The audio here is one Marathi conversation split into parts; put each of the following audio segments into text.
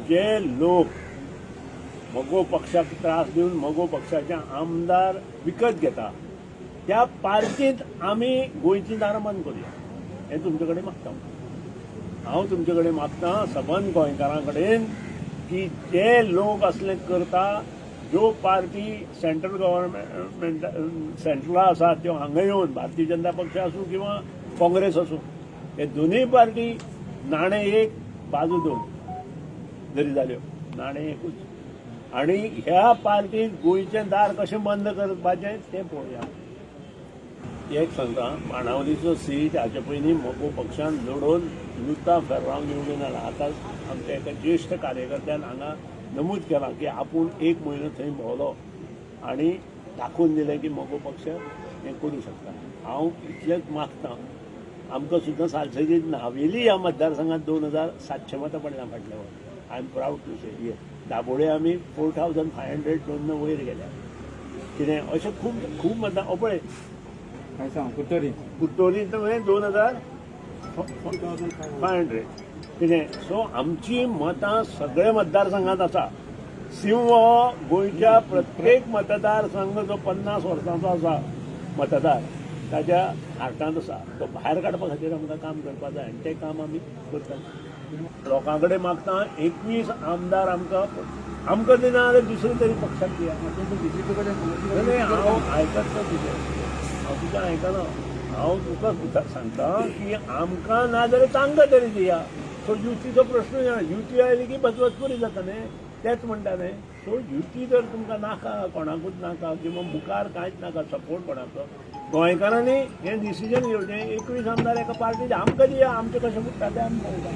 जे लोक मगो पक्षाक त्रास दिवन मगो पक्षाचे आमदार विकत घेता त्या पार्टींत आमी गोंयची दारां बंद करूया हें तुमचे कडेन मागता हांव तुमचे कडेन मागता सबंद गोंयकारां कडेन की जे लोक असले करता ज्यो पार्टी सेंट्रल गव्हर्नमेंट सेंट्रला आसा त्यो हांगा येवन भारतीय जनता पक्ष आसूं किंवा काँग्रेस आसूं हे दोनूय पार्टी नाणें एक बाजू दोन जरी जाल्यो नाणें एकूच आनी ह्या पार्टीक गोंयचें दार कशें बंद करपाचें तें पळोवया एक सांगता बाणावलीचो सीट हाचे पयलीं मगो पक्षान लढोवन लुता फेर्रांव निवडून आयला आतां आमच्या एका ज्येश्ठ कार्यकर्त्यान हांगा नमूद केलां की आपूण एक म्हयनो थंय भोंवलो आनी दाखोवन दिलें की मगो पक्ष हें करूं शकता हांव इतलेंच मागतां आमकां सुद्दां सालसेजीत नावेली ह्या मतदारसंघात 2700 मतां पडल्यां फाटल्या वर आय एम प्राऊड टू से ये दाबोळे आमी 4500 वयर गेल्या कितें अशें खूब खूब मतां पळय कुट्टोरी तर 2500 कितें सो आमची मतां सगळ्या मतदारसंघात आसा सिंह हो गोंयच्या प्रत्येक मतदारसंघ जो 50 वर्सांचो आसा मतदार ताच्या हार्टांत आसा तो भायर काडपा खातीर आमकां काम करपा जाय आनी तें काम आमी करतात लोकां कडेन मागता 21 आमदार आमकां दिना जाल्यार दुसरे तरी पक्षाक दिया हांव आयकत ना तुजें हांव तुका आयकना हांव तुका सांगता की आमकां ना जाल्यार तांकां तरी दिया सो युतीचो प्रश्न युती आयली की बचबचपुरी जाता न्ही तेच म्हणटा न्ही सो युती जर तुमकां नाका कोणाकूच नाका किंवा मुखार कांयच नाका सपोर्ट कोणाचो गोंयकारांनी हें डिसिजन घेवचें 21 आमदार एका पार्टीचे आमकां दिया आमचें कशें पडटा तें आमी पळयता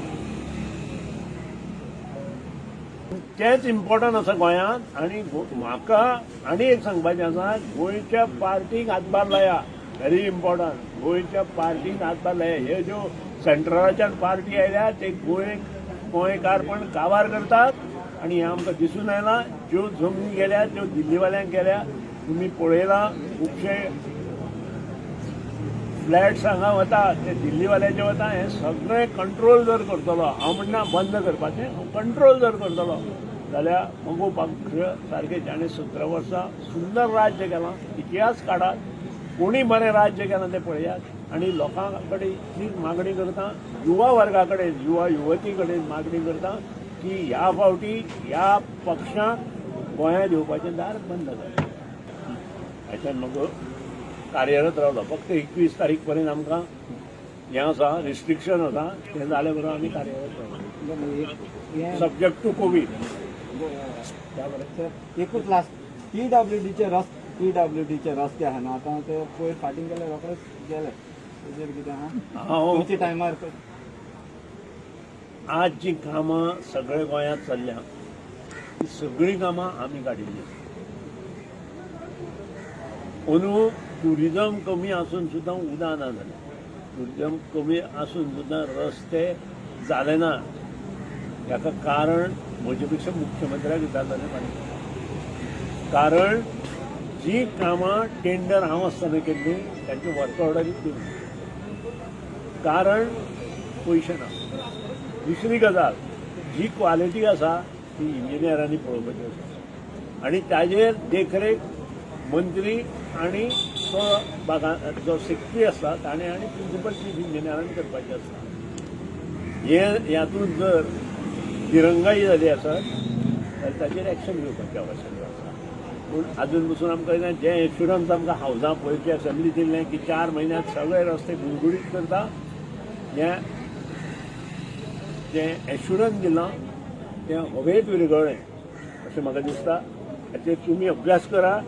तेंच इम्पॉर्टंट आसा गोंयांत आनी म्हाका आनी एक सांगपाचें आसा गोंयच्या पार्टीक हातभार लाया व्हेरी इम्पॉर्टंट गोंयच्या पार्टीक हातभार लाया ह्यो ज्यो सेंट्रलाच्यान पार्टी आयल्या ते गोंयकारपण काबार करतात आनी हें आमकां दिसून आयलां ज्यो जमनी गेल्या त्यो दिल्लीवाल्यांक गेल्या तुमी पळयलां खुबशे फ्लॅट्स हांगा वता ते दिल्लीवाल्याचे वता हें सगळें कंट्रोल जर करतलो हांव म्हणना बंद करपाचें कंट्रोल जर करतलो जाल्यार मगो पक्ष सारके ताणें 17 वर्सां सुंदर राज्य केलां इतिहास काडात कोणी बरें राज्य केलां तें पळयात आनी लोकां कडेन इतलीच मागणी करता युवा वर्गा कडेन युवा युवती कडेन मागणी करता की ह्या फावटी ह्या पक्षाक गोंयांत येवपाचें दार बंद जालें हाच्यान मगो कार्यरत रावलो फक्त 21 तारीख पर्यंत आमकां हें आसा रिस्ट्रिक्शन आसा तें जाले बरोबर आमी कार्यरत रावलो सब्जेक्ट टू कोवीड एकूच लास्ट पीडब्ल्यूडीचे रस्ते आहा न्हू आतां ते पयर फाटीं गेले रोखडेच गेले तेजेर कितें आहा तुमच्या टायमार आज जी कामां सगळे गोंयांत चल्ल्या ती सगळीं कामां आमी काडिल्ली अंदू ट्युरिजम कमी आसून सुद्दां उदक ना जालें ट्युरिजम कमी आसून सुद्दां रस्ते जाले ना हाका कारण म्हजे पेक्षा मुख्यमंत्र्याक विचारतालें मागीर कारण जी कामां टेंडर हांव आसतना केल्ली तांचे वर्क ऑर्डरीच दिवना कारण पयशे ना दुसरी गजाल जी क्वालिटी आसा ती इंजिनियरांनी पळोवपाची आसा आनी ताजेर देखरेख मंत्री आनी जो सेक्रेटरी आसता ताणें आनी प्रिंसिपल चीफ इंजिनियरांनी करपाचें आसता ह्यातून जर दिरंगाई जाली आसत जाल्यार ताचेर एक्शन घेवपाची आवश्यकता आसा पूण आजून पसून आमकां जें एश्युरन्स आमकां हावजां पयरची असेंब्ली दिल्लें की 4 म्हयन्यांत सगळे रस्ते गुळगुळीत करता हें जें एश्युरन्स दिलां तें हवेंत विरगळ्ळें अशें म्हाका दिसता हाचेर तुमी अभ्यास करा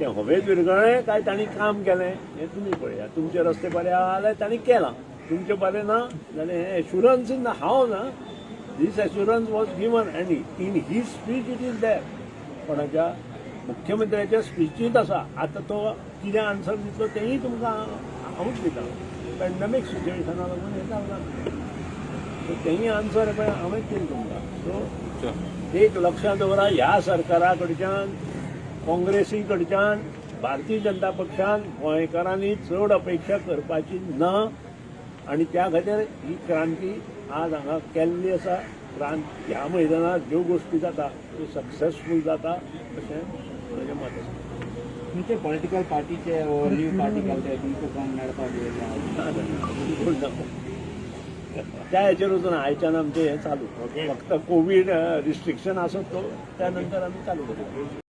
तें हवेंत विरगळ्ळें काय तांणी काम केलें हें तुमी पळया तुमचे रस्ते बरे आहा जाल्यार तांणी केलां तुमचे बरें ना जाल्यार हें एश्युरन्स ना हांव ना this assurance was given and in his speech it is there कोणाच्या मुख्यमंत्र्याच्या स्पीचीत आसा आतां तो कितें आन्सर दितलो तेंय तुमकां हांवूच दिता पॅन्डेमीक सिच्युएशना लागून हें जावना सो तेंय आन्सर पळय हांवेंच दिलें तुमकां सो एक लक्षांत दवरा ह्या सरकारा कडच्यान काँग्रेसी कडच्यान भारतीय जनता पक्षान गोंयकारांनी चड अपेक्षा करपाची ना आनी त्या खातीर ही क्रांती आज हांगा केल्ली आसा क्रांत ह्या मैदानात ज्यो गोष्टी जाता त्यो सक्सेसफूल जाता अशें म्हजें मत आसा. तुमचे पॉलिटिकल पार्टीचे न्यू पार्टी घालते तुमकां कोण मेळपाक येयला त्या हेचेर वचून आयच्यान आमचें हें चालू फक्त कोवीड रिस्ट्रिक्शन आसत तो त्या नंतर आमी चालू करता.